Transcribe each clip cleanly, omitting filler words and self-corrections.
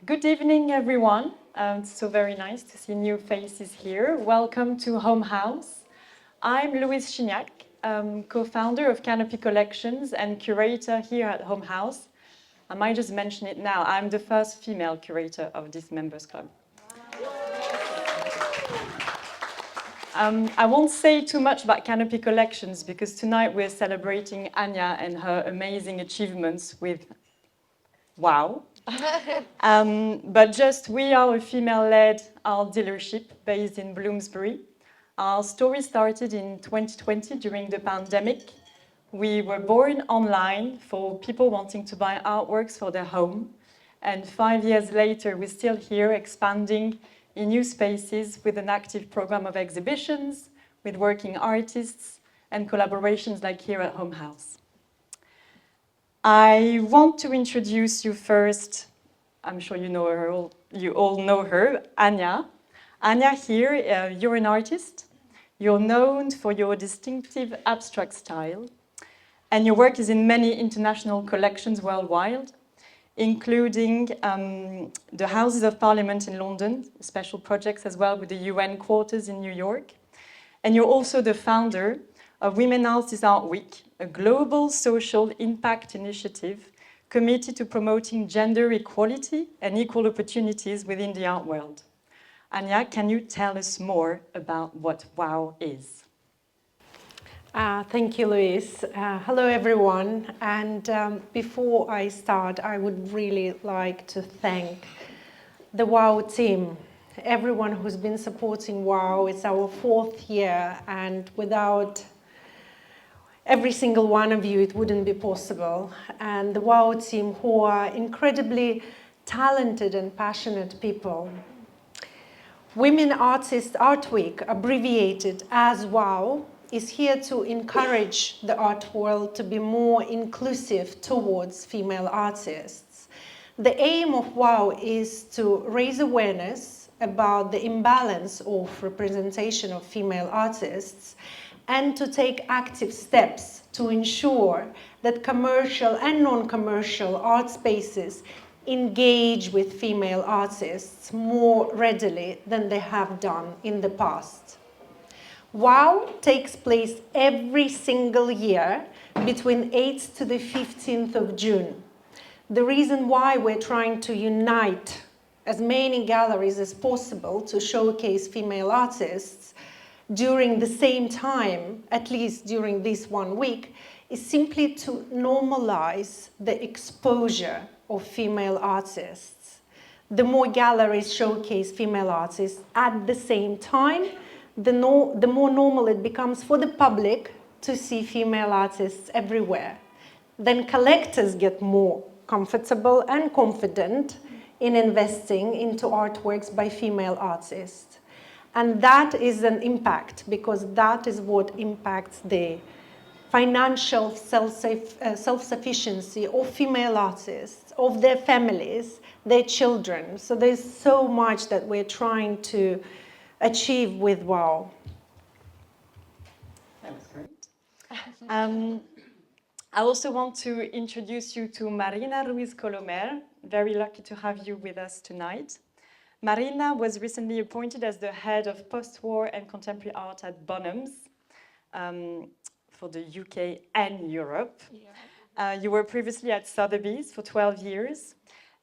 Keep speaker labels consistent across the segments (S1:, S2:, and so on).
S1: Good evening, everyone. It's so very nice to see new faces here. Welcome to Home House. I'm Louise Chignac, co-founder of Canopy Collections and curator here at Home House. I might just mention it now. I'm the first female curator of this members club. I won't say too much about Canopy Collections because tonight we're celebrating Anya and her amazing achievements with WAAW. But just we are a female-led art dealership based in Bloomsbury. Our story started in 2020 during the pandemic. We were born online for people wanting to buy artworks for their home. And 5 years later, we're still here expanding in new spaces with an active program of exhibitions, with working artists, and collaborations like here at Home House. I want to introduce you first, I'm sure you know her, you all know her, Anya. Anya here, you're an artist. You're known for your distinctive abstract style, and your work is in many international collections worldwide, including the Houses of Parliament in London, special projects as well with the UN quarters in New York. And you're also the founder of Women Artists Art Week, a global social impact initiative committed to promoting gender equality and equal opportunities within the art world. Anya, can you tell us more about what WAAW is?
S2: Thank you, Louise. Hello, everyone. And before I start, I would really like to thank the WAAW team, everyone who's been supporting WAAW. It's our 4th year, and without every single one of you, it wouldn't be possible. And the WAAW team, who are incredibly talented and passionate people. Women Artists Art Week, abbreviated as WAAW, is here to encourage the art world to be more inclusive towards female artists. The aim of WAAW is to raise awareness about the imbalance of representation of female artists and to take active steps to ensure that commercial and non-commercial art spaces engage with female artists more readily than they have done in the past. WAAW takes place every single year between 8th to the 15th of June. The reason why we're trying to unite as many galleries as possible to showcase female artists during the same time, at least during this 1 week, is simply to normalize the exposure of female artists. The more galleries showcase female artists at the same time, the more normal it becomes for the public to see female artists everywhere. Then collectors get more comfortable and confident in investing into artworks by female artists. And that is an impact, because that is what impacts the financial self-sufficiency of female artists, of their families, their children. So there's so much that we're trying to achieve with WAAW.
S1: That was great. I also want to introduce you to Marina Ruiz Colomer. Very lucky to have you with us tonight. Marina was recently appointed as the head of post-war and contemporary art at Bonhams for the UK and Europe. Yeah. You were previously at Sotheby's for 12 years.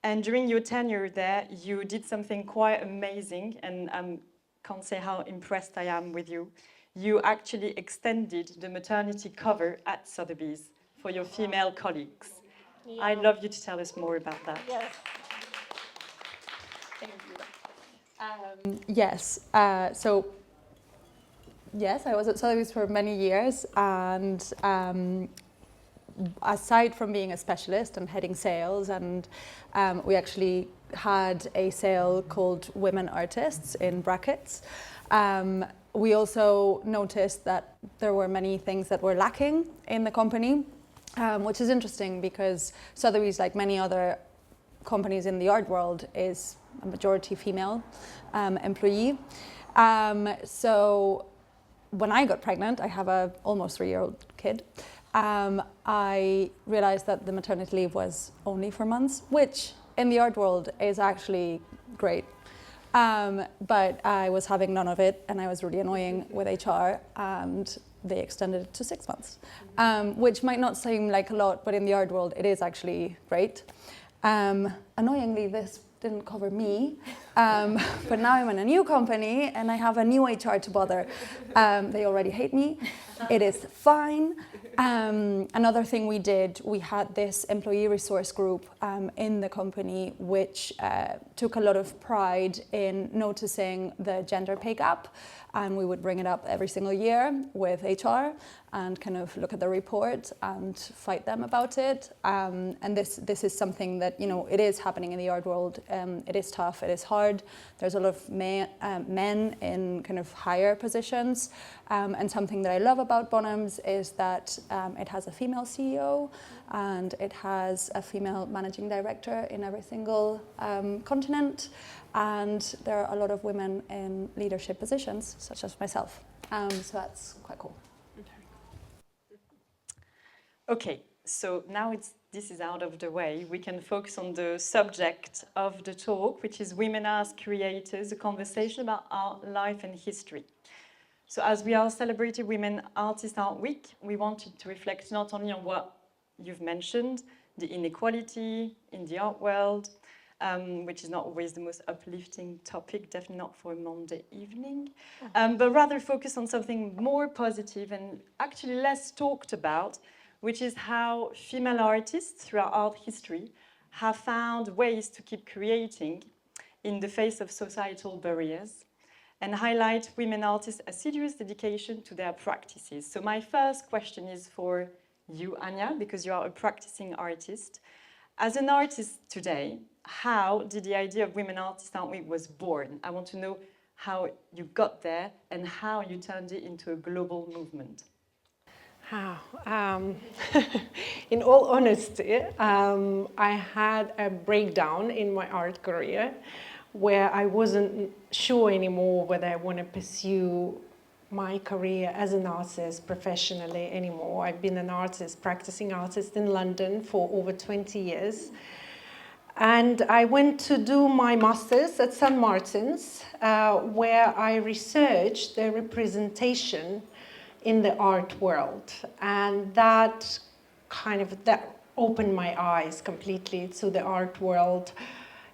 S1: And during your tenure there, you did something quite amazing, and can't say how impressed I am with you. You actually extended the maternity cover at Sotheby's for your female colleagues. Yeah. I'd love you to tell us more about that.
S3: Yes. Thank you. Yes. Yes, I was at Sotheby's for many years, and aside from being a specialist and heading sales, and we actually had a sale called Women Artists in brackets. We also noticed that there were many things that were lacking in the company, which is interesting because Sotheby's, like many other companies in the art world, is a majority female employee. So when I got pregnant, I have a almost 3-year-old kid. I realized that the maternity leave was only for months, which in the art world is actually great. But I was having none of it, and I was really annoying with HR, and they extended it to 6 months, which might not seem like a lot, but in the art world, it is actually great. Annoyingly, this didn't cover me, but now I'm in a new company and I have a new HR to bother. They already hate me. It is fine. Another thing we did, we had this employee resource group in the company, which took a lot of pride in noticing the gender pay gap, and we would bring it up every single year with HR and kind of look at the report and fight them about it. And this is something that, you know, it is happening in the art world. It is tough, it is hard. There's a lot of men in kind of higher positions. And something that I love about Bonhams is that it has a female CEO and it has a female managing director in every single continent. And there are a lot of women in leadership positions, such as myself. So that's quite cool.
S1: Okay, so now this is out of the way, we can focus on the subject of the talk, which is Women as Creators, a conversation about art, life and history. So as we are celebrating Women Artist Art Week, we wanted to reflect not only on what you've mentioned, the inequality in the art world, which is not always the most uplifting topic, definitely not for a Monday evening, but rather focus on something more positive and actually less talked about, which is how female artists throughout art history have found ways to keep creating in the face of societal barriers, and highlight women artists' assiduous dedication to their practices. So my first question is for you, Anya, because you are a practicing artist. As an artist today, how did the idea of Women Artist Art Week was born? I want to know how you got there and how you turned it into a global movement.
S2: In all honesty, I had a breakdown in my art career where I wasn't sure anymore whether I want to pursue my career as an artist professionally anymore. I've been an artist, practicing artist in London for over 20 years. And I went to do my master's at St. Martin's, where I researched the representation in the art world, and that opened my eyes completely to the art world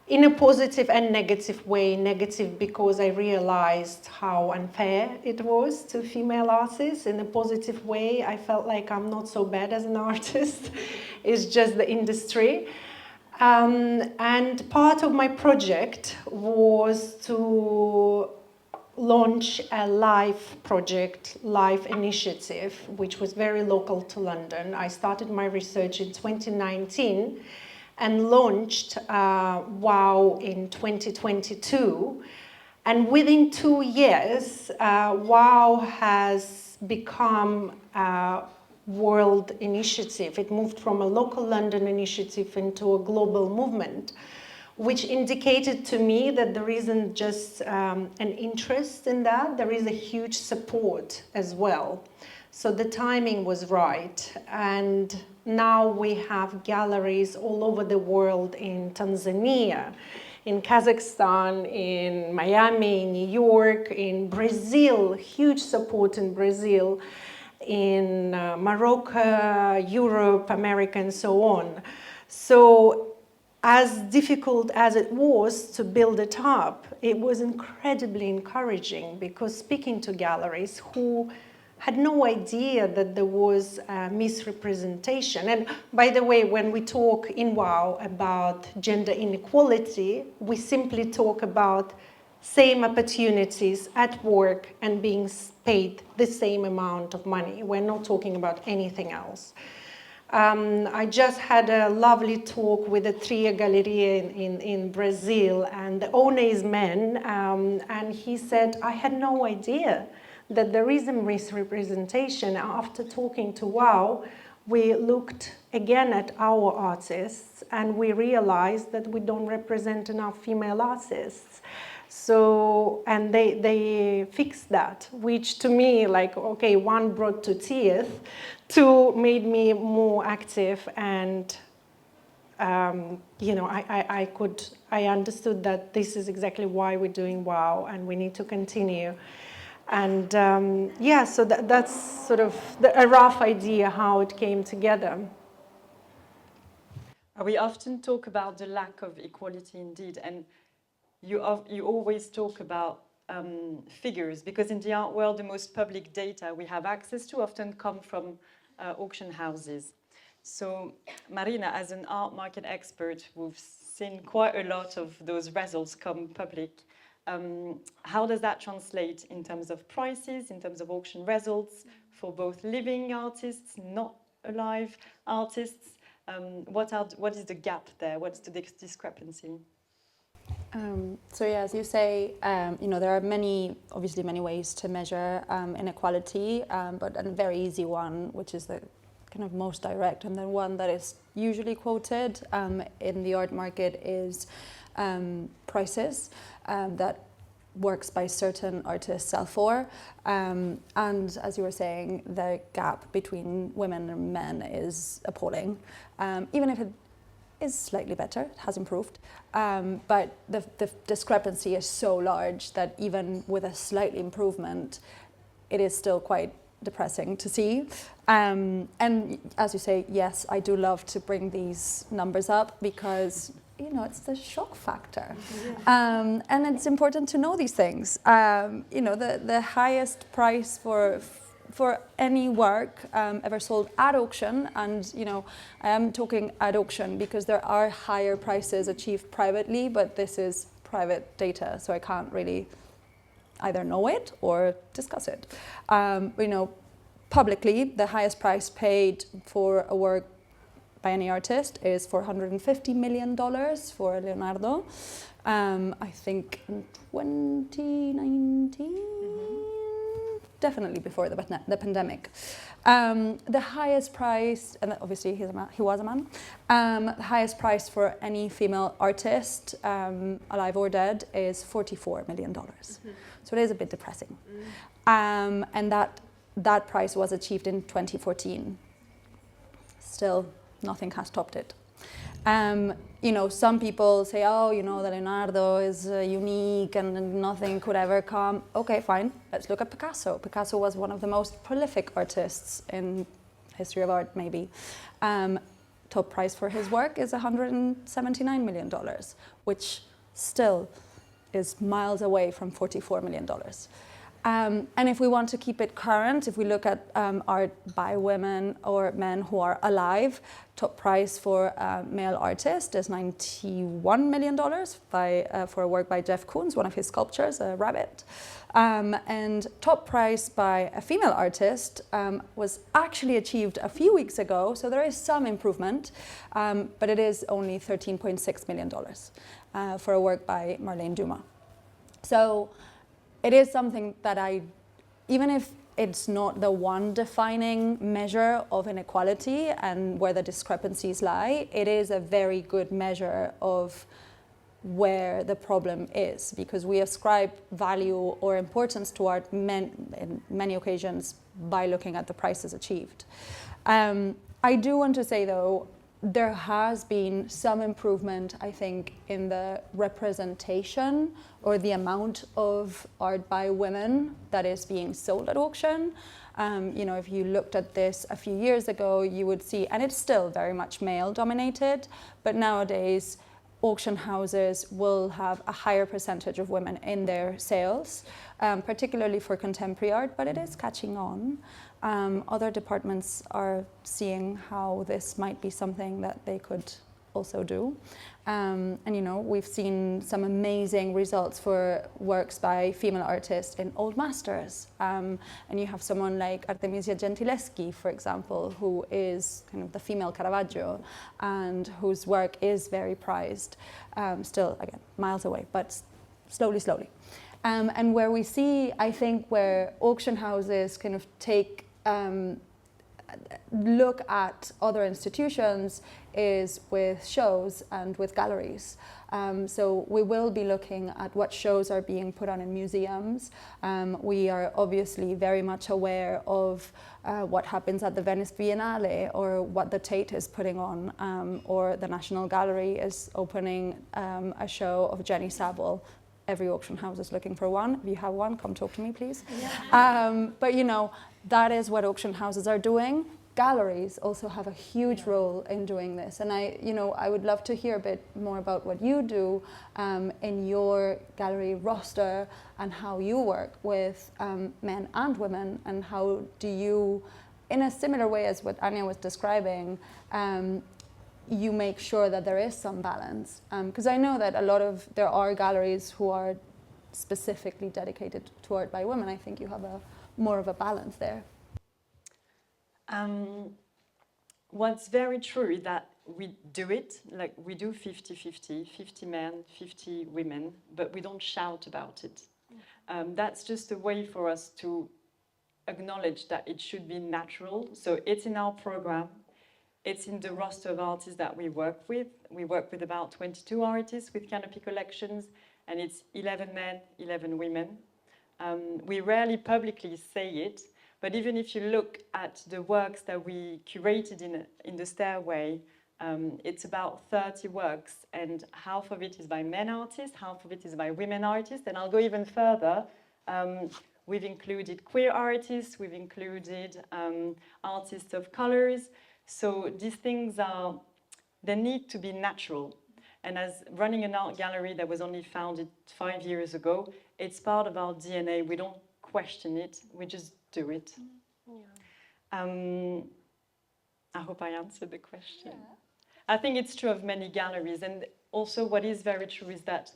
S2: in a positive and negative way. Negative because I realized how unfair it was to female artists. In a positive way, I felt like I'm not so bad as an artist. It's just the industry. And part of my project was to launch a live project, live initiative, which was very local to London. I started my research in 2019 and launched WAAW in 2022. And within 2 years, WAAW has become a world initiative. It moved from a local London initiative into a global movement, which indicated to me that there isn't just an interest in that, there is a huge support as well. So the timing was right. And now we have galleries all over the world, in Tanzania, in Kazakhstan, in Miami, in New York, in Brazil, huge support in Brazil, in Morocco, Europe, America, and so on. So as difficult as it was to build it up, it was incredibly encouraging, because speaking to galleries who had no idea that there was a misrepresentation. And by the way, when we talk in WAAW about gender inequality, we simply talk about same opportunities at work and being paid the same amount of money. We're not talking about anything else. I just had a lovely talk with the Tria Galleria in Brazil, and the owner is man, and he said, I had no idea that there is a misrepresentation. After talking to WAAW, we looked again at our artists and we realized that we don't represent enough female artists. So, and they fixed that, which to me, like, okay, one brought to tears, two made me more active and you know, I understood that this is exactly why we're doing WAAW, and we need to continue. And yeah, so that's sort of a rough idea how it came together.
S1: We often talk about the lack of equality indeed, and you always talk about figures, because in the art world, the most public data we have access to often come from auction houses. So, Marina, as an art market expert, we've seen quite a lot of those results come public. How does that translate in terms of prices, in terms of auction results for both living artists, not alive artists? What is the gap there? What's the discrepancy?
S3: So yeah, as you say, you know, there are obviously many ways to measure inequality, but a very easy one, which is the kind of most direct and the one that is usually quoted in the art market, is prices that works by certain artists sell for. And as you were saying, the gap between women and men is appalling, even if it is slightly better, it has improved, but the discrepancy is so large that even with a slight improvement, it is still quite depressing to see. And as you say, yes, I do love to bring these numbers up because, you know, it's the shock factor. And it's important to know these things. You know, the highest price for any work ever sold at auction, and you know, I am talking at auction because there are higher prices achieved privately, but this is private data, so I can't really either know it or discuss it. You know, publicly, the highest price paid for a work by any artist is $450 million for Leonardo. I think in 2019. Definitely before the pandemic. The highest price, and obviously he was a man, the highest price for any female artist, alive or dead, is $44 million. So it is a bit depressing. And that price was achieved in 2014. Still, nothing has topped it. You know, some people say, oh, you know, that Leonardo is unique and nothing could ever come. Okay, fine. Let's look at Picasso. Picasso was one of the most prolific artists in history of art, maybe. Top price for his work is $179 million, which still is miles away from $44 million. And if we want to keep it current, if we look at art by women or men who are alive, top price for a male artist is $91 million for a work by Jeff Koons, one of his sculptures, a rabbit. And top price by a female artist was actually achieved a few weeks ago, so there is some improvement, but it is only $13.6 million for a work by Marlene Dumas. So it is something that even if it's not the one defining measure of inequality and where the discrepancies lie, it is a very good measure of where the problem is, because we ascribe value or importance to art in many occasions by looking at the prices achieved. I do want to say, though, there has been some improvement, I think, in the representation or the amount of art by women that is being sold at auction. You know, if you looked at this a few years ago, you would see, and it's still very much male dominated, but nowadays auction houses will have a higher percentage of women in their sales, particularly for contemporary art, but it is catching on. Other departments are seeing how this might be something that they could also do. And you know, we've seen some amazing results for works by female artists in old masters. And you have someone like Artemisia Gentileschi, for example, who is kind of the female Caravaggio and whose work is very prized. Still, again, miles away, but slowly. And where we see, I think, where auction houses kind of take look at other institutions is with shows and with galleries. So we will be looking at what shows are being put on in museums. We are obviously very much aware of what happens at the Venice Biennale, or what the Tate is putting on, or the National Gallery is opening a show of Jenny Savile. Every auction house is looking for one. If you have one, come talk to me, please. Yeah. But you know, that is what auction houses are doing. Galleries also have a huge role in doing this, and I would love to hear a bit more about what you do in your gallery roster, and how you work with men and women, and how do you, in a similar way as what Anya was describing, you make sure that there is some balance, because I know that there are galleries who are specifically dedicated to art by women. I think you have more of a balance there.
S1: What's very true is that we do it, like we do 50-50, 50 men, 50 women, but we don't shout about it. That's just a way for us to acknowledge that it should be natural. So it's in our program, it's in the roster of artists that we work with. We work with about 22 artists with Canopy collections, and it's 11 men, 11 women. We rarely publicly say it, but even if you look at the works that we curated in the stairway, it's about 30 works, and half of it is by men artists, half of it is by women artists, and I'll go even further. We've included queer artists, we've included artists of colors, so these things they need to be natural. And as running an art gallery that was only founded 5 years ago, it's part of our DNA. We don't question it, we just do it. Yeah. I hope I answered the question. Yeah. I think it's true of many galleries, and also what is very true is that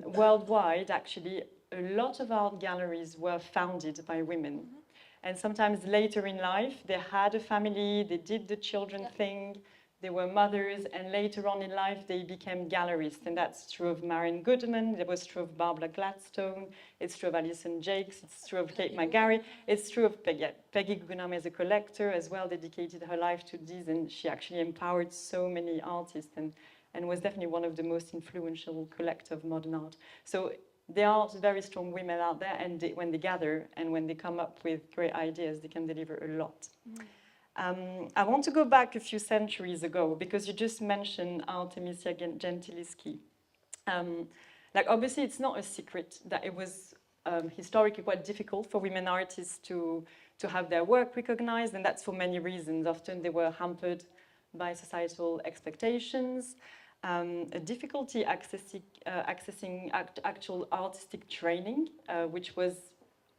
S1: worldwide, actually, a lot of art galleries were founded by women. Mm-hmm. And sometimes later in life, they had a family, they did the children thing, they were mothers, and later on in life, they became gallerists. And that's true of Marion Goodman, it was true of Barbara Gladstone, it's true of Alison Jakes, it's true of Kate McGarry, it's true of Peggy Guggenheim as a collector as well, dedicated her life to this, and she actually empowered so many artists and was definitely one of the most influential collectors of modern art. So there are very strong women out there, and when they gather and when they come up with great ideas, they can deliver a lot. I want to go back a few centuries ago, because you just mentioned Artemisia Gentileschi. Like, obviously, it's not a secret that it was historically quite difficult for women artists to have their work recognized, and that's for many reasons. Often they were hampered by societal expectations, a difficulty accessing actual artistic training, which was,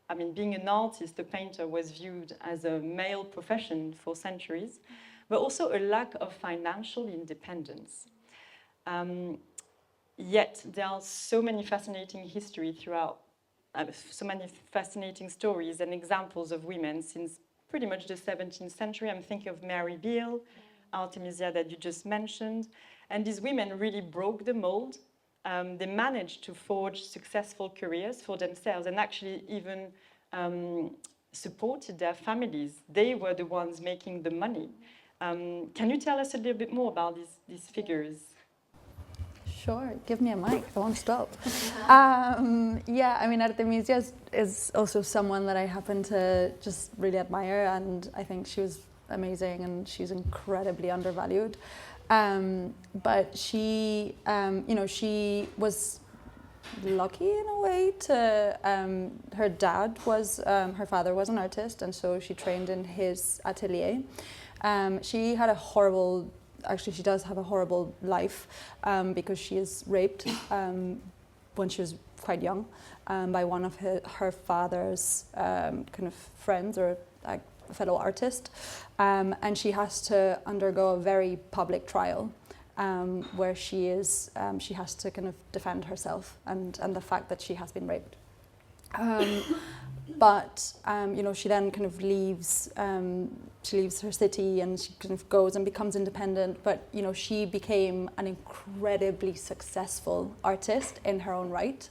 S1: I mean, being an artist, a painter, was viewed as a male profession for centuries, but also a lack of financial independence. Yet there are so many fascinating history throughout, so many fascinating stories and examples of women since pretty much the 17th century. I'm thinking of Mary Beale, Artemisia that you just mentioned, and these women really broke the mold. They managed to forge successful careers for themselves, and actually even supported their families. They were the ones making the money. Can you tell us a little bit more about these figures?
S3: Sure, give me a mic, I won't stop. Yeah, I mean, Artemisia is also someone that I happen to just really admire, and I think she was amazing, and she's incredibly undervalued. But she, she was lucky in a way to, her dad was, her father was an artist, and so she trained in his atelier. She had a horrible, actually she does have a horrible life, because she is raped when she was quite young by one of her father's kind of friends, or like a fellow artist, and she has to undergo a very public trial where she has to kind of defend herself and the fact that she has been raped. But she then kind of leaves her city, and she kind of goes and becomes independent. But she became an incredibly successful artist in her own right,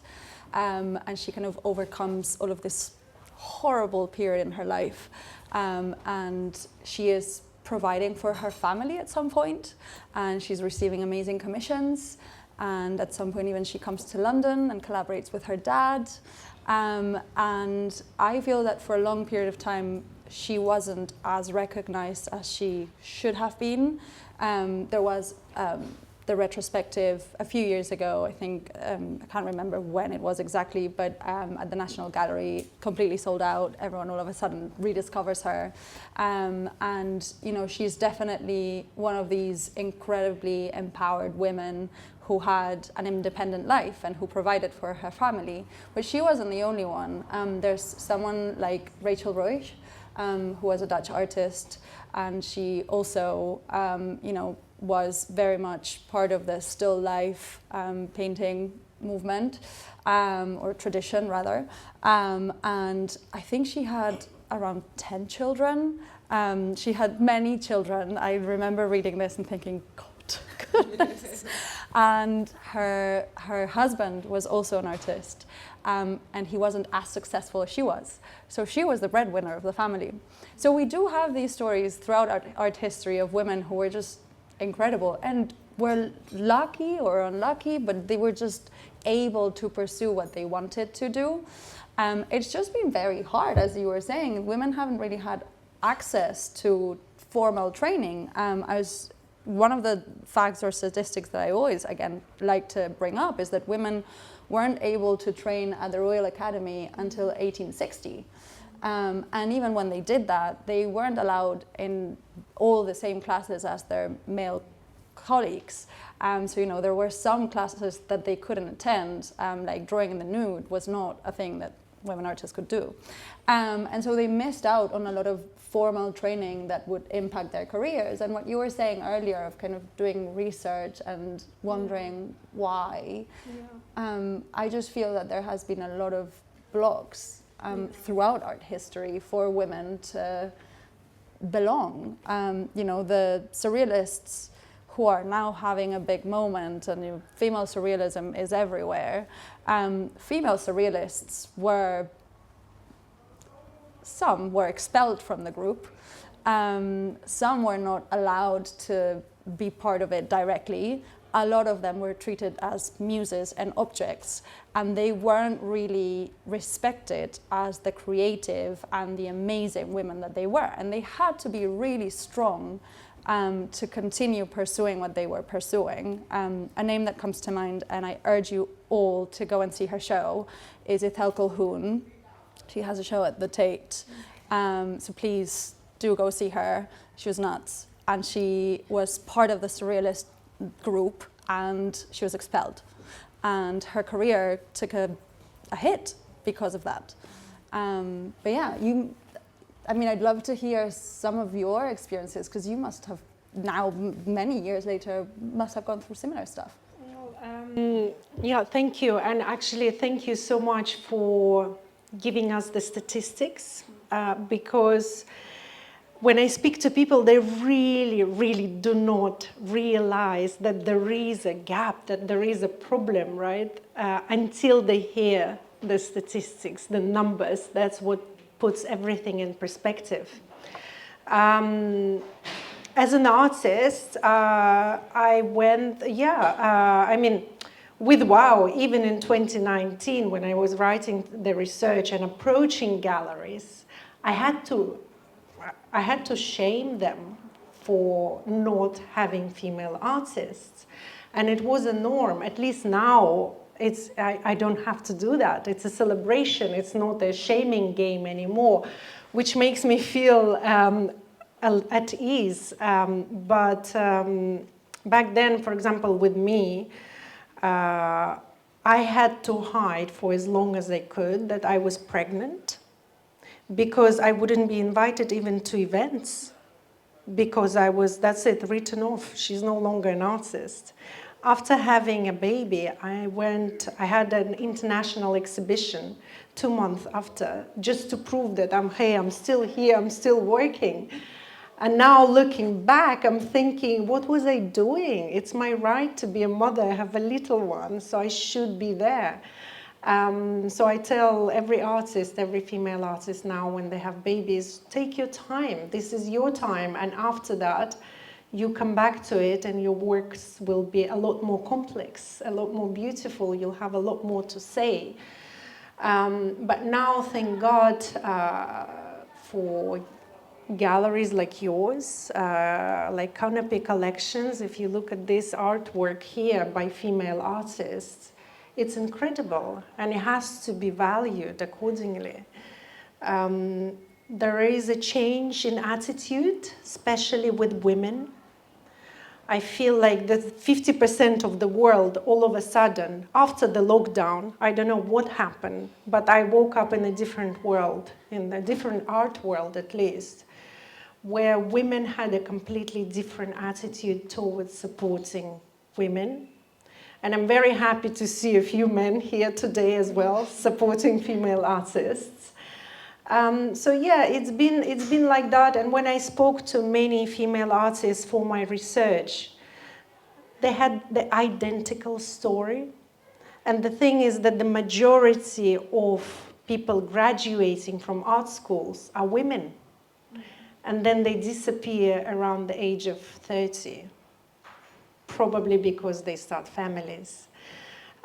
S3: and she kind of overcomes all of this horrible period in her life. And she is providing for her family at some point, and she's receiving amazing commissions. And at some point, even she comes to London and collaborates with her dad. And I feel that for a long period of time, she wasn't as recognized as she should have been. There was the retrospective a few years ago, I think, I can't remember when it was exactly, but at the National Gallery, completely sold out. Everyone all of a sudden rediscovers her. And, you know, she's definitely one of these incredibly empowered women who had an independent life and who provided for her family. But she wasn't the only one. There's someone like Rachel Royce, who was a Dutch artist, and she also, you know, was very much part of the still life painting movement, or tradition rather. And I think she had around 10 children. She had many children. I remember reading this and thinking, goodness. And her husband was also an artist, and he wasn't as successful as she was. So she was the breadwinner of the family. So we do have these stories throughout art history of women who were just incredible and were lucky or unlucky, but they were just able to pursue what they wanted to do. It's just been very hard, as you were saying. Women haven't really had access to formal training. One of the facts or statistics that I always, again, like to bring up is that women weren't able to train at the Royal Academy until 1860. And even when they did that, they weren't allowed in all the same classes as their male colleagues. So, you know, there were some classes that they couldn't attend, like drawing in the nude was not a thing that women artists could do. And so they missed out on a lot of formal training that would impact their careers. And what you were saying earlier of kind of doing research and wondering why, I just feel that there has been a lot of blocks throughout art history for women to belong. You know, the surrealists who are now having a big moment, and you know, female surrealism is everywhere. Female surrealists some were expelled from the group, some were not allowed to be part of it directly. A lot of them were treated as muses and objects, and they weren't really respected as the creative and the amazing women that they were. And they had to be really strong to continue pursuing what they were pursuing. A name that comes to mind, and I urge you all to go and see her show, is Ethel Colquhoun. She has a show at the Tate, so please do go see her. She was nuts, and she was part of the surrealist group, and she was expelled. And her career took a hit because of that. But yeah, I'd love to hear some of your experiences, because you must have now, many years later, must have gone through similar stuff.
S2: Yeah, thank you. And actually, thank you so much for giving us the statistics, because when I speak to people, they really, really do not realize that there is a gap, that there is a problem, right? Until they hear the statistics, the numbers. That's what puts everything in perspective. As an artist, I went, with WAAW, even in 2019, when I was writing the research and approaching galleries, I had to shame them for not having female artists. And it was a norm. At least now, I don't have to do that. It's a celebration. It's not a shaming game anymore, which makes me feel at ease. But back then, for example, with me, I had to hide for as long as I could that I was pregnant, because I wouldn't be invited even to events, because that's it, written off. She's no longer an artist. After having a baby, I had an international exhibition 2 months after, just to prove that I'm still here, I'm still working. And now looking back, I'm thinking, what was I doing? It's my right to be a mother. I have a little one, so I should be there. So I tell every artist, every female artist now when they have babies, take your time. This is your time. And after that, you come back to it and your works will be a lot more complex, a lot more beautiful. You'll have a lot more to say. But now, thank God for galleries like yours, like Canopy collections. If you look at this artwork here by female artists, it's incredible and it has to be valued accordingly. There is a change in attitude, especially with women. I feel like that 50% of the world, all of a sudden, after the lockdown, I don't know what happened, but I woke up in a different world, in a different art world at least, where women had a completely different attitude towards supporting women. And I'm very happy to see a few men here today as well, supporting female artists. So yeah, it's been like that. And when I spoke to many female artists for my research, they had the identical story. And the thing is that the majority of people graduating from art schools are women. And then they disappear around the age of 30, probably because they start families.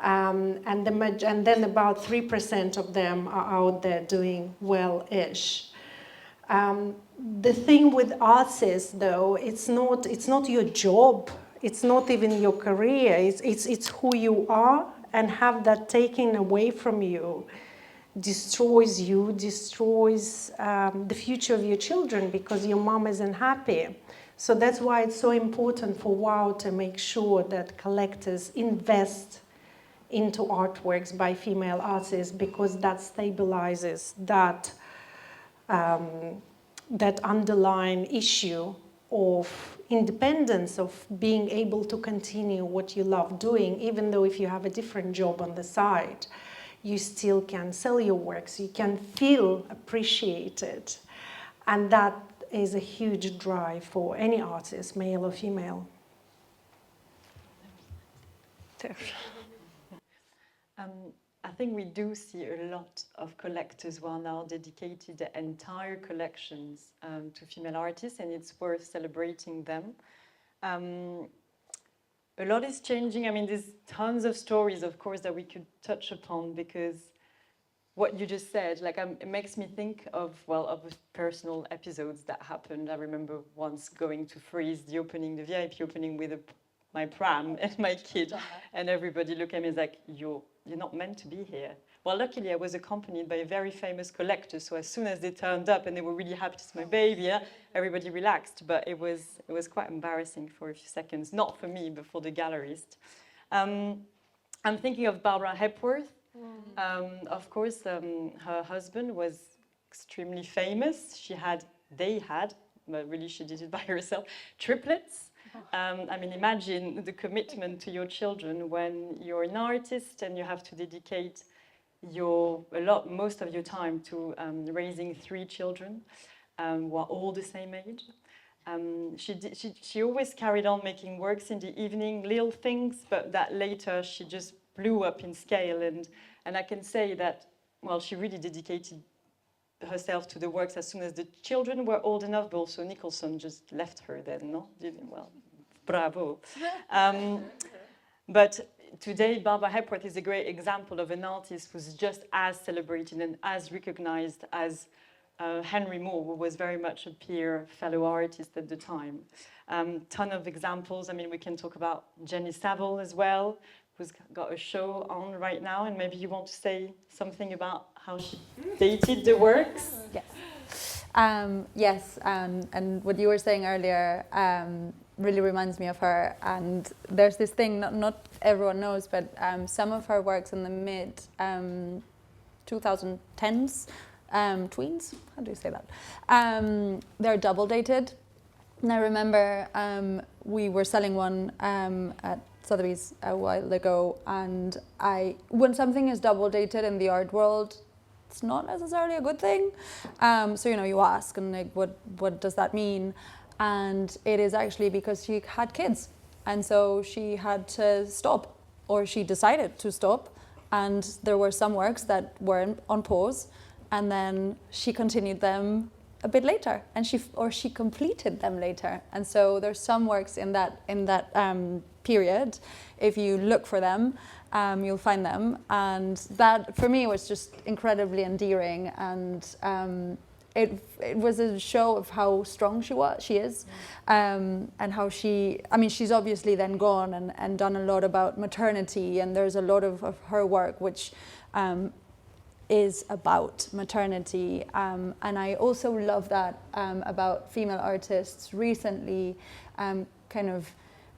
S2: And then about 3% of them are out there doing well-ish. The thing with artists, though, it's not your job. It's not even your career. It's who you are, and have that taken away from you destroys the future of your children, because your mom isn't happy. So that's why it's so important for WAAW to make sure that collectors invest into artworks by female artists, because that stabilizes that underlying issue of independence, of being able to continue what you love doing, even though if you have a different job on the side, you still can sell your works, you can feel appreciated. And that is a huge drive for any artist, male or female.
S1: I think we do see a lot of collectors who are now dedicated their entire collections to female artists, and it's worth celebrating them. A lot is changing. I mean, there's tons of stories, of course, that we could touch upon, because what you just said, like, it makes me think of personal episodes that happened. I remember once going to Freeze, the VIP opening with my pram and my kid, and everybody looked at me like, you're not meant to be here. Well, luckily I was accompanied by a very famous collector, so as soon as they turned up and they were really happy to see my baby, yeah, everybody relaxed, but it was quite embarrassing for a few seconds, not for me, but for the gallerist. I'm thinking of Barbara Hepworth. Of course, her husband was extremely famous. They had, but really she did it by herself, triplets. I mean, imagine the commitment to your children when you're an artist and you have to dedicate most of your time to raising 3 children who are all the same age. She always carried on making works in the evening, little things, but that later she just blew up in scale. And I can say that, well, she really dedicated herself to the works as soon as the children were old enough, but also Nicholson just left her then, no? Well, bravo. But today, Barbara Hepworth is a great example of an artist who's just as celebrated and as recognized as Henry Moore, who was very much a peer fellow artist at the time. Ton of examples. I mean, we can talk about Jenny Saville as well, who's got a show on right now, and maybe you want to say something about how she dated the works?
S3: Yes. Yes, and what you were saying earlier really reminds me of her. And there's this thing not everyone knows, but some of her works in the mid 2010s, tweens, how do you say that? They're double dated. And I remember we were selling one at Sotheby's a while ago, and when something is double dated in the art world, it's not necessarily a good thing. So, you know, you ask, and like, what does that mean? And it is actually because she had kids, and so she had to stop, or she decided to stop, and there were some works that were on pause, and then she continued them a bit later, and she completed them later. And so there's some works in that period. If you look for them, you'll find them, and that for me was just incredibly endearing. And it was a show of how strong she is, and how she's obviously then gone and done a lot about maternity, and there's a lot of her work which is about maternity, and I also love that about female artists recently, kind of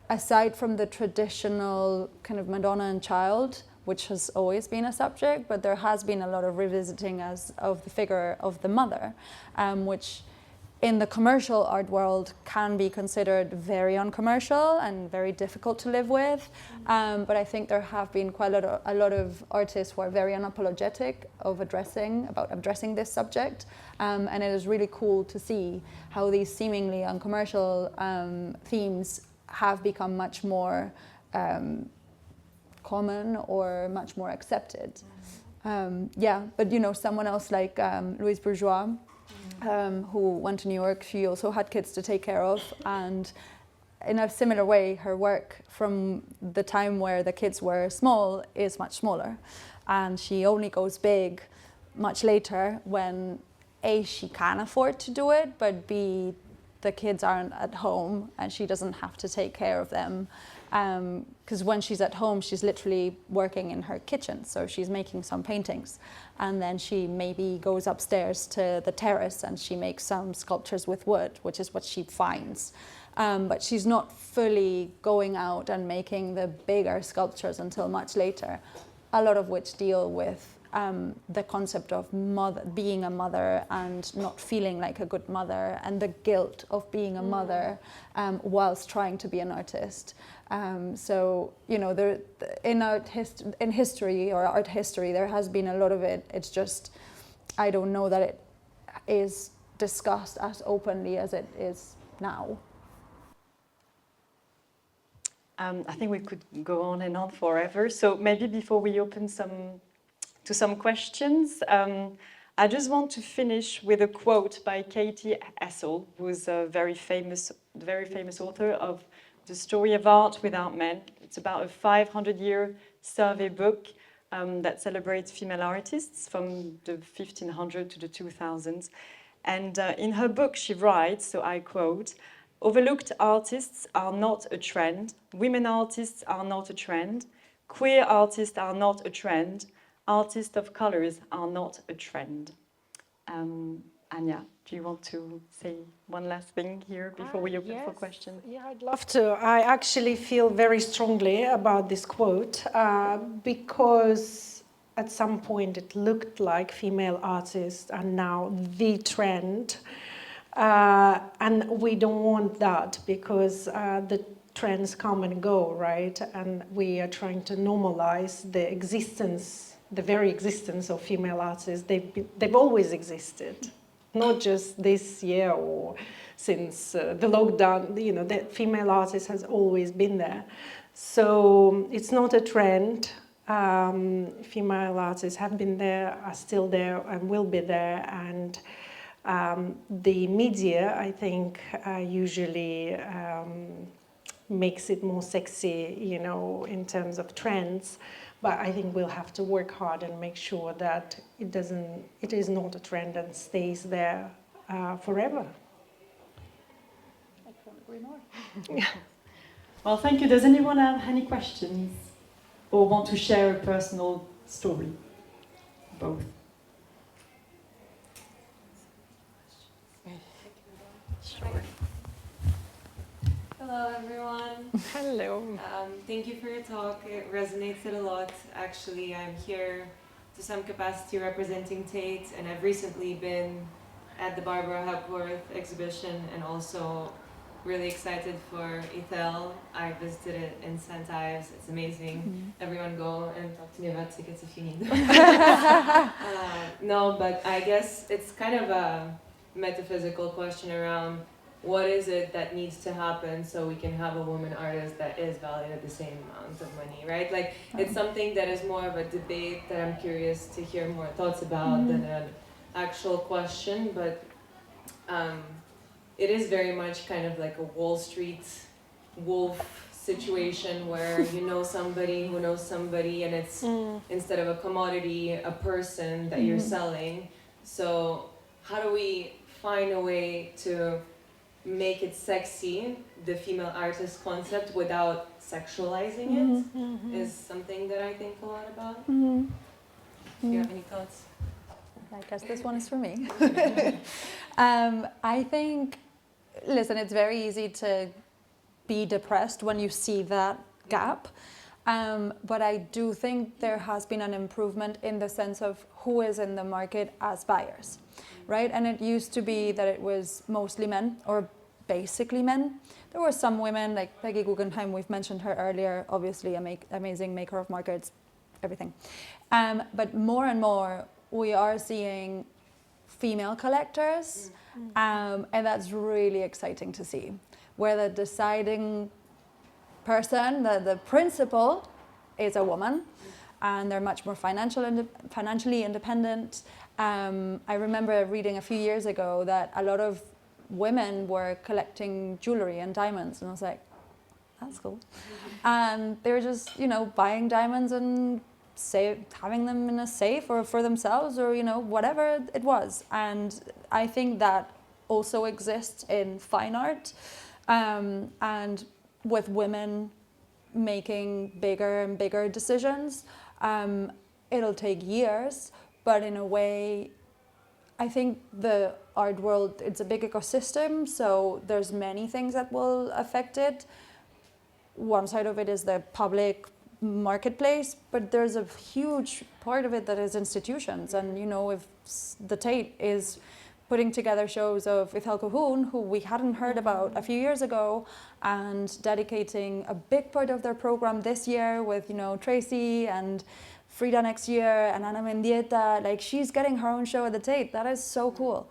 S3: aside from the traditional kind of Madonna and Child, which has always been a subject, but there has been a lot of revisiting of the figure of the mother, which in the commercial art world can be considered very uncommercial and very difficult to live with. But I think there have been quite a lot of artists who are very unapologetic about addressing this subject. And it is really cool to see how these seemingly uncommercial themes have become much more common or much more accepted. But someone else like Louise Bourgeois, who went to New York, she also had kids to take care of, and in a similar way, her work from the time where the kids were small is much smaller, and she only goes big much later when A, she can afford to do it, but B, the kids aren't at home and she doesn't have to take care of them. Because when she's at home, she's literally working in her kitchen, so she's making some paintings, and then she maybe goes upstairs to the terrace and she makes some sculptures with wood, which is what she finds. But she's not fully going out and making the bigger sculptures until much later, a lot of which deal with the concept of being a mother and not feeling like a good mother, and the guilt of being a mother whilst trying to be an artist. So there, in history or art history, there has been a lot of it. It's just I don't know that it is discussed as openly as it is now.
S1: I think we could go on and on forever. So maybe before we open to some questions, I just want to finish with a quote by Katie Essel, who's a very famous author of The Story of Art Without Men. It's about a 500-year survey book that celebrates female artists from the 1500s to the 2000s. And in her book, she writes, so I quote, "Overlooked artists are not a trend. Women artists are not a trend. Queer artists are not a trend. Artists of colors are not a trend." Anya, do you want to say one last thing here before we open for questions?
S2: Yeah, I'd love to. I actually feel very strongly about this quote because at some point it looked like female artists are now the trend. And we don't want that because the trends come and go, right? And we are trying to normalize the very existence of female artists. They've always existed, not just this year or since the lockdown. The female artist has always been there. So it's not a trend. Female artists have been there, are still there, and will be there. And the media, I think, usually makes it more sexy, in terms of trends. But I think we'll have to work hard and make sure that it is not a trend and stays there forever.
S3: I couldn't agree more.
S1: Well, thank you. Does anyone have any questions or want to share a personal story? Both. Sure.
S4: Hello, everyone.
S2: Hello.
S4: Thank you for your talk. It resonates a lot. Actually, I'm here to some capacity representing Tate, and I've recently been at the Barbara Hepworth exhibition and also really excited for Ethel. I visited it in St. Ives. It's amazing. Mm-hmm. Everyone go and talk to me about tickets if you need them. No, but I guess it's kind of a metaphysical question around what is it that needs to happen so we can have a woman artist that is valued at the same amount of money, right? Like, it's something that is more of a debate that I'm curious to hear more thoughts about than an actual question, but it is very much kind of like a Wall Street wolf situation where you know somebody who knows somebody, and it's instead of a commodity, a person that you're selling. So how do we find a way to make it sexy, the female artist concept, without sexualizing it, is something that I think a lot about. Do you have any thoughts?
S3: I guess this one is for me. I think, listen, it's very easy to be depressed when you see that gap. But I do think there has been an improvement in the sense of who is in the market as buyers, right? And it used to be that it was mostly men, or basically men. There were some women, like Peggy Guggenheim, we've mentioned her earlier, obviously amazing maker of markets, everything. But more and more, we are seeing female collectors, and that's really exciting to see, where the deciding person, the principal, is a woman, and they're much more financially independent. I remember reading a few years ago that a lot of women were collecting jewelry and diamonds, and I was like, that's cool. And they were just, buying diamonds and having them in a safe or for themselves, or whatever it was. And I think that also exists in fine art, and with women making bigger and bigger decisions. It'll take years, but in a way, I think the art world, it's a big ecosystem, so there's many things that will affect it. One side of it is the public marketplace, but there's a huge part of it that is institutions. And if the Tate is putting together shows of Ithel Cahoon, who we hadn't heard about a few years ago, and dedicating a big part of their program this year with Tracy and Frida next year and Ana Mendieta, like she's getting her own show at the Tate. That is so cool.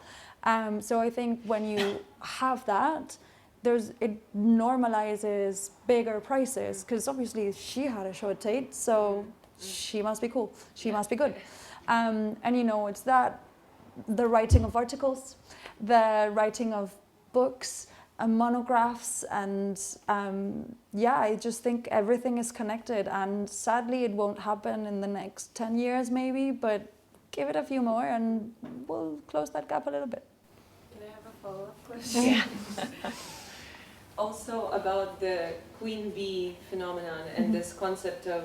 S3: So I think when you have that, it normalizes bigger prices, because obviously she had a show at Tate, so she must be cool. She must be good. And it's that, the writing of articles, the writing of books and monographs, and I just think everything is connected, and sadly it won't happen in the next 10 years maybe, but give it a few more and we'll close that gap a little bit.
S4: Can I have a follow-up question?
S2: Yeah.
S4: Also about the queen bee phenomenon and this concept of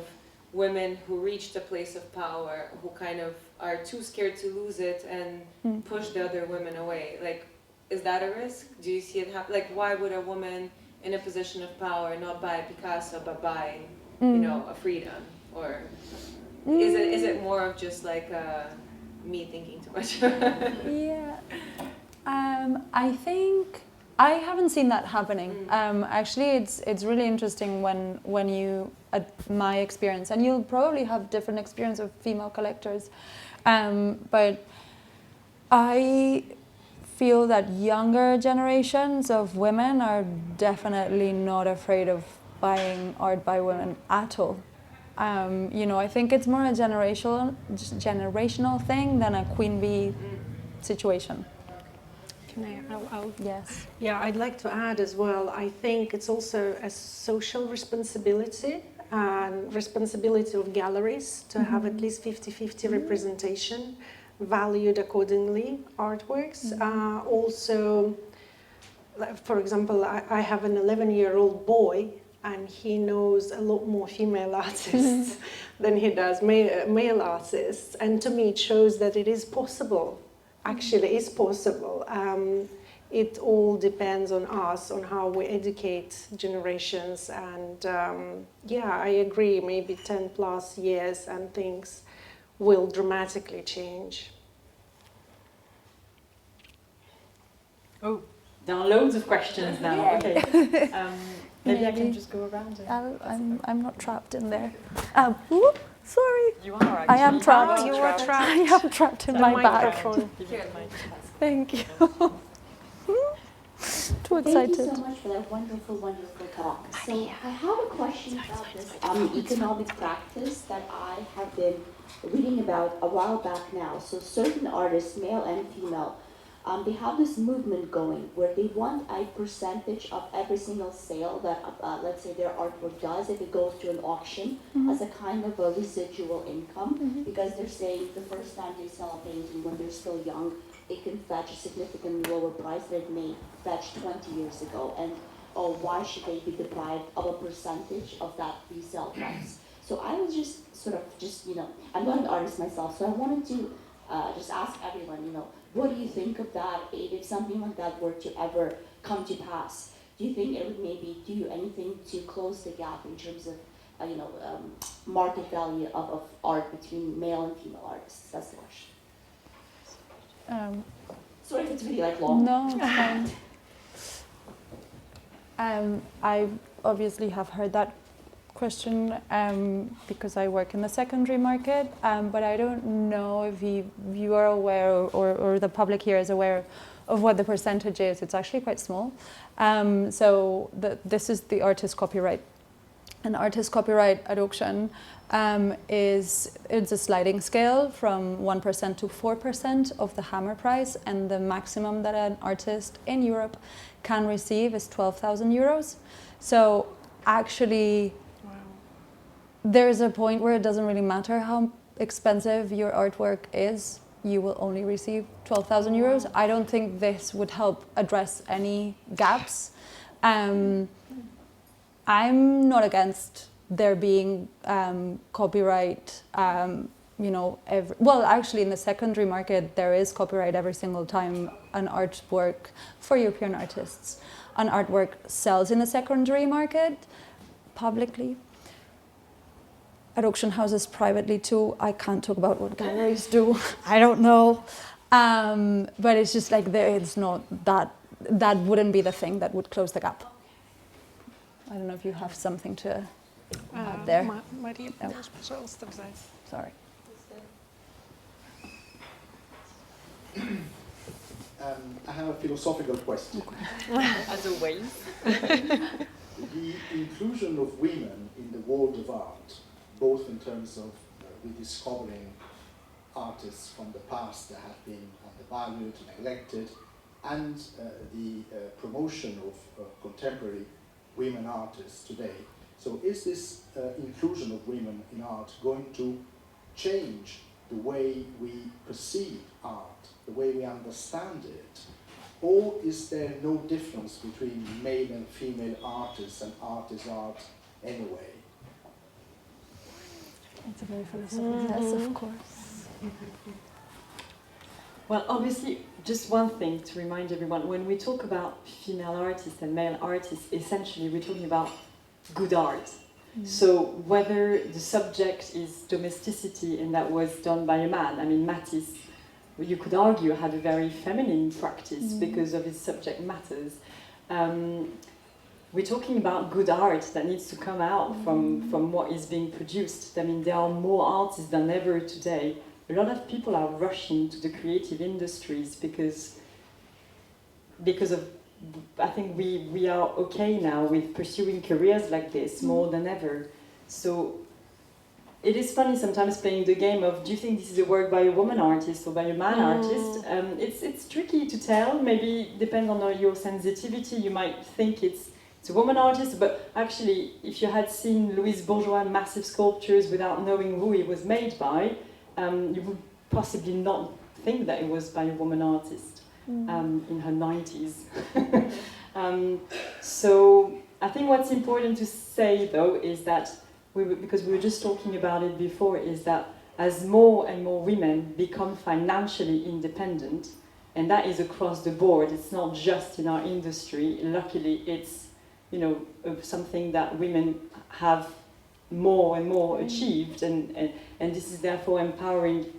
S4: women who reached a place of power, who kind of are too scared to lose it and push the other women away. Like, is that a risk? Do you see it happen? Like, why would a woman in a position of power not buy Picasso but buy, a Frida? Or is it more of just like me thinking too much?
S3: Yeah, I think I haven't seen that happening. Actually, it's really interesting when you, my experience, and you'll probably have different experience of female collectors, but I feel that younger generations of women are definitely not afraid of buying art by women at all. I think it's more a generational thing than a queen bee situation. Yes.
S2: Yeah, I'd like to add as well, I think it's also a social responsibility and responsibility of galleries to have at least 50-50 representation, valued accordingly, artworks. Also, for example, I have an 11-year-old boy, and he knows a lot more female artists than he does male artists. And to me, it shows that it is possible. Actually, is possible. It all depends on us, on how we educate generations. And I agree, maybe 10 plus years and things will dramatically change.
S1: Oh, there are loads of questions now.
S3: Yeah.
S1: Okay. Maybe I can just go around it.
S3: I'm not trapped in there. Whoop, sorry.
S1: You are actually.
S3: I am trapped.
S2: You are trapped.
S3: I am trapped in my bag.
S2: Microphone.
S1: Give it a mic.
S3: Thank you. so excited.
S5: Thank you so much for that wonderful, wonderful talk. So I have a question about this economic practice that I have been reading about a while back now. So certain artists, male and female, they have this movement going where they want a percentage of every single sale that, let's say, their artwork does if it goes to an auction as a kind of a residual income, because they're saying the first time they sell a painting when they're still young, it can fetch a significantly lower price than it may fetch 20 years ago. And why should they be deprived of a percentage of that resale price? So I was just I'm not an artist myself, so I wanted to just ask everyone, what do you think of that if something like that were to ever come to pass? Do you think it would maybe do anything to close the gap in terms of, market value of art between male and female artists? That's the question. Sorry if it's really long.
S3: No, it's fine. I obviously have heard that question because I work in the secondary market, but I don't know if you are aware or the public here is aware of what the percentage is. It's actually quite small. This is the artist copyright. An artist copyright at auction it's a sliding scale from 1% to 4% of the hammer price, and the maximum that an artist in Europe can receive is 12,000 euros. So actually, there's a point where it doesn't really matter how expensive your artwork is, you will only receive 12,000 euros. I don't think this would help address any gaps. I'm not against there being copyright, actually in the secondary market there is copyright every single time an artwork, for European artists, an artwork sells in the secondary market publicly. At auction houses privately too. I can't talk about what galleries do. I don't know. But it's just like it's not that wouldn't be the thing that would close the gap. I don't know if you have something to add there.
S2: Мария,
S3: No.
S2: можешь, пожалуйста, взять?
S3: Sorry.
S6: I have a philosophical question.
S1: As always.
S6: The inclusion of women in the world of art, both in terms of rediscovering artists from the past that have been undervalued, neglected, and the promotion of contemporary women artists today. So is this inclusion of women in art going to change the way we perceive art, the way we understand it? Or is there no difference between male and female artists and art is art anyway?
S3: It's a very philosophical. Yes, of course.
S1: Well, obviously, just one thing to remind everyone, when we talk about female artists and male artists, essentially we're talking about good art. So whether the subject is domesticity and that was done by a man, I mean Matisse, you could argue had a very feminine practice because of his subject matters. We're talking about good art that needs to come out from what is being produced. I mean, there are more artists than ever today. A lot of people are rushing to the creative industries because of, I think we are okay now with pursuing careers like this more than ever. So it is funny sometimes playing the game of, do you think this is a work by a woman artist or by a man artist? It's tricky to tell. Maybe depends on your sensitivity. You might think it's a woman artist, but actually, if you had seen Louise Bourgeois' massive sculptures without knowing who it was made by, you would possibly not think that it was by a woman artist in her 90s. So I think what's important to say, though, is that, because we were just talking about it before, is that as more and more women become financially independent, and that is across the board, it's not just in our industry, luckily it's something that women have more and more achieved, and this is therefore empowering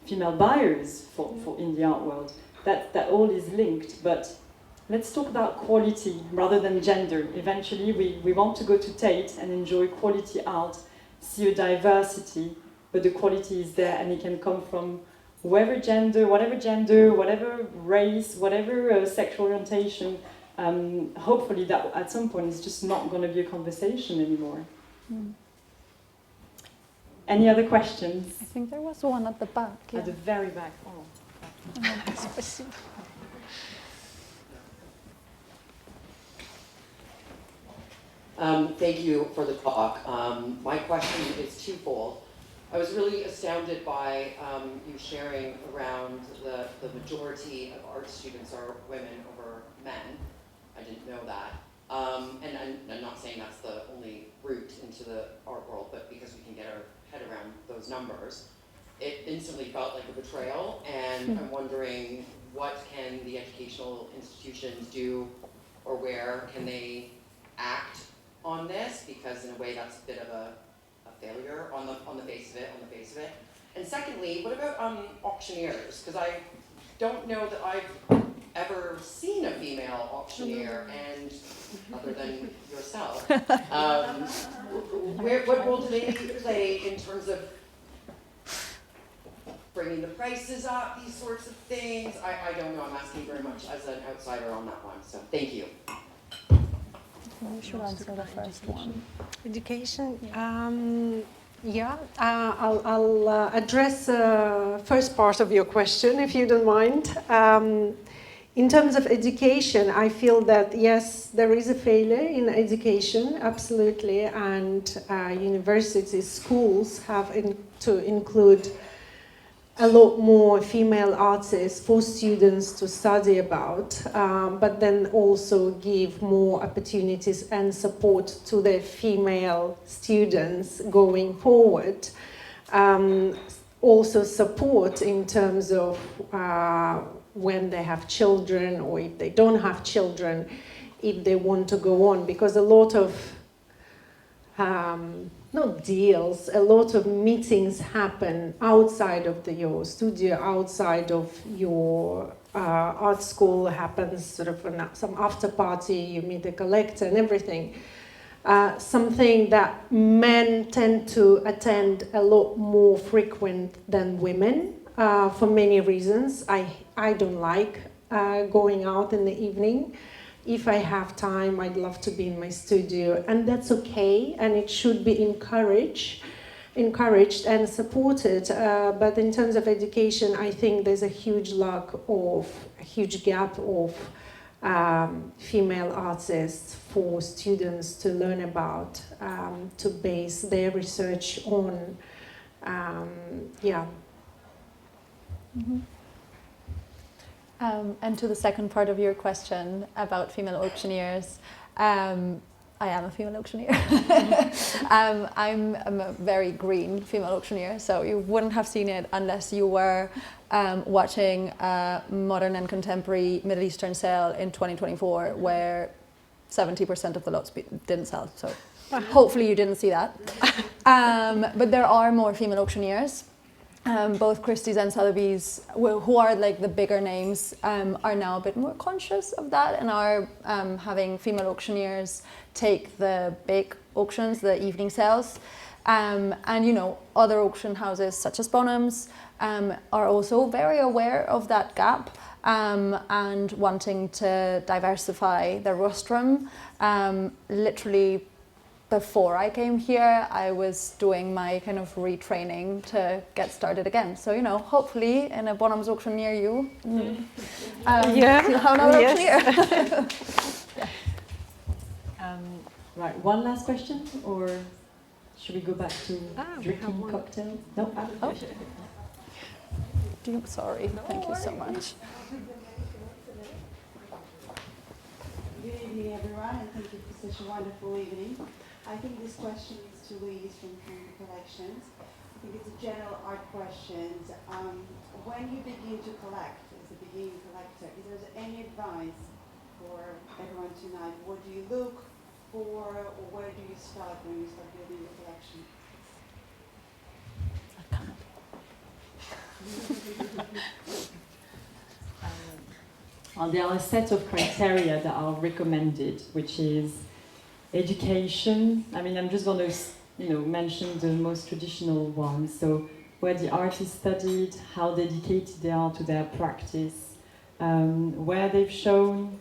S1: female buyers for in the art world. That all is linked, but let's talk about quality rather than gender. Eventually we want to go to Tate and enjoy quality art, see a diversity, but the quality is there and it can come from whatever gender, whatever race, whatever sexual orientation, hopefully that at some point it's just not going to be a conversation anymore. Any other questions?
S3: I think there was one at the back. Yeah.
S1: At the very back. Oh.
S7: Thank you for the talk. My question is twofold. I was really astounded by you sharing around the majority of art students are women over men. I didn't know that. And I'm not saying that's the only route into the art world, but because we can get our head around those numbers, it instantly felt like a betrayal. And I'm wondering, what can the educational institutions do, or where can they act on this? Because in a way that's a bit of a failure on the face of it. And secondly, what about auctioneers? Because I don't know that I've ever seen a female auctioneer, and other than yourself. What role do they play in terms of bringing the prices up, these sorts of things? I don't know, I'm asking very much as an outsider on that one, so thank you.
S3: You should answer the first one.
S2: Education. I'll address first part of your question, if you don't mind. In terms of education, I feel that yes, there is a failure in education, absolutely, and universities, schools have to include a lot more female artists for students to study about, but then also give more opportunities and support to the female students going forward. Also support in terms of when they have children, or if they don't have children, if they want to go on, because a lot of not deals, a lot of meetings happen outside of your studio, outside of your art school, happens sort of some after party, you meet a collector and everything. Something that men tend to attend a lot more frequent than women for many reasons. I don't like going out in the evening. If I have time, I'd love to be in my studio, and that's okay, and it should be encouraged and supported. But in terms of education, I think there's a huge gap of female artists for students to learn about, to base their research on.
S3: Mm-hmm. And to the second part of your question about female auctioneers, I am a female auctioneer. I'm a very green female auctioneer, so you wouldn't have seen it unless you were watching a modern and contemporary Middle Eastern sale in 2024 where 70% of the lots didn't sell, so hopefully you didn't see that. But there are more female auctioneers. Both Christie's and Sotheby's, who are like the bigger names, are now a bit more conscious of that and are having female auctioneers take the big auctions, the evening sales. And you know, other auction houses such as Bonhams are also very aware of that gap and wanting to diversify their rostrum. Literally, before I came here, I was doing my kind of retraining to get started again. So, you know, hopefully in a Bonhams auction near you, you'll have another auctioneer.
S1: Right, one last question, or should we go back to drinking cocktails? No?
S3: Sorry, thank you so much.
S8: Good evening, everyone, and thank you for such a wonderful evening. I think this question is to Louise from Canopy Collections. I think it's a general art question. When you begin to collect, as a beginning collector, is there any advice for everyone tonight? What do you look for, or where do you start when you start building your collection?
S1: Well, there are a set of criteria that are recommended, which is education. I mean, I'm just going to, mention the most traditional ones. So, where the artist studied, how dedicated they are to their practice, where they've shown,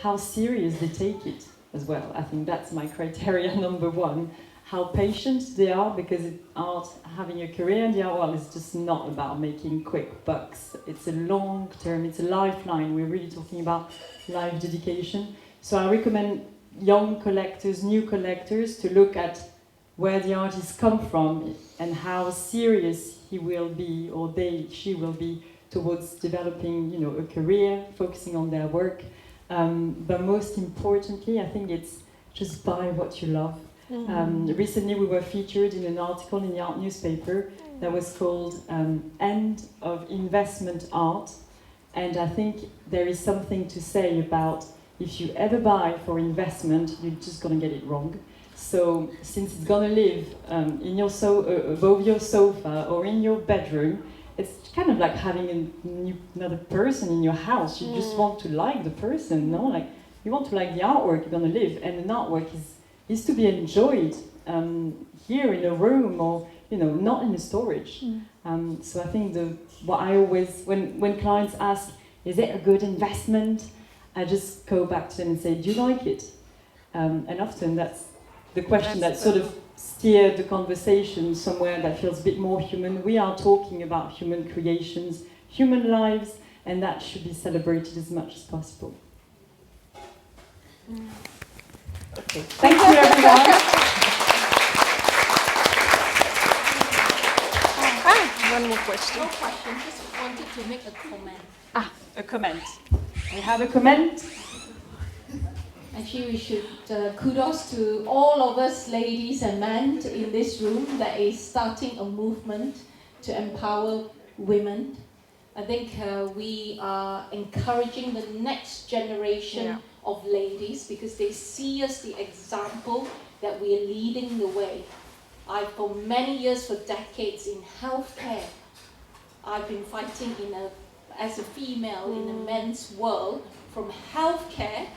S1: how serious they take it as well. I think that's my criteria number one. How patient they are, because art, having a career in the art world is just not about making quick bucks. It's a long term, it's a lifeline. We're really talking about life dedication. So I recommend young collectors, new collectors, to look at where the artists come from and how serious he will be, or she will be, towards developing, a career, focusing on their work. But most importantly, I think it's just buy what you love. Recently we were featured in an article in the art newspaper that was called End of Investment Art, and I think there is something to say about if you ever buy for investment, you're just going to get it wrong. So since it's going to live in your above your sofa or in your bedroom, it's kind of like having another person in your house. You just want to like the person, no? Like, you want to like the artwork you're going to live, and an artwork is to be enjoyed here in a room, or not in a storage. So I think what I always, when clients ask, is it a good investment? I just go back to them and say, do you like it? And often that's the question that sort of steered the conversation somewhere that feels a bit more human. We are talking about human creations, human lives, and that should be celebrated as much as possible. Okay. Thank you, everyone.
S2: One more question.
S9: No question, just wanted to make a comment.
S1: A comment. We have a comment.
S9: Actually, we should kudos to all of us, ladies and men in this room, that is starting a movement to empower women. I think we are encouraging the next generation of ladies, because they see us the example that we are leading the way. For many years, for decades in healthcare, I've been fighting as a female in a men's world, from healthcare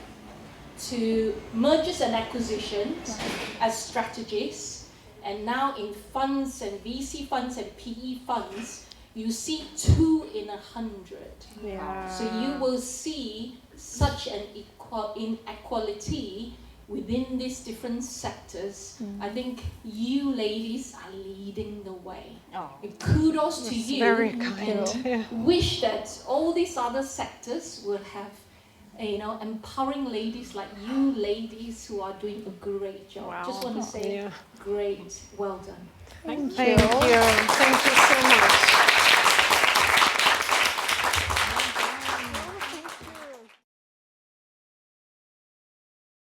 S9: to mergers and acquisitions as strategists, and now in funds and VC funds and PE funds, you see 2 in 100. So you will see such an inequality within these different sectors. I think you ladies are leading the way. Kudos to you.
S2: Very kind.
S9: Wish that all these other sectors will have empowering ladies like you ladies who are doing a great job.
S2: Wow.
S9: Just want to say great, well done.
S2: Thank you. Thank you so much.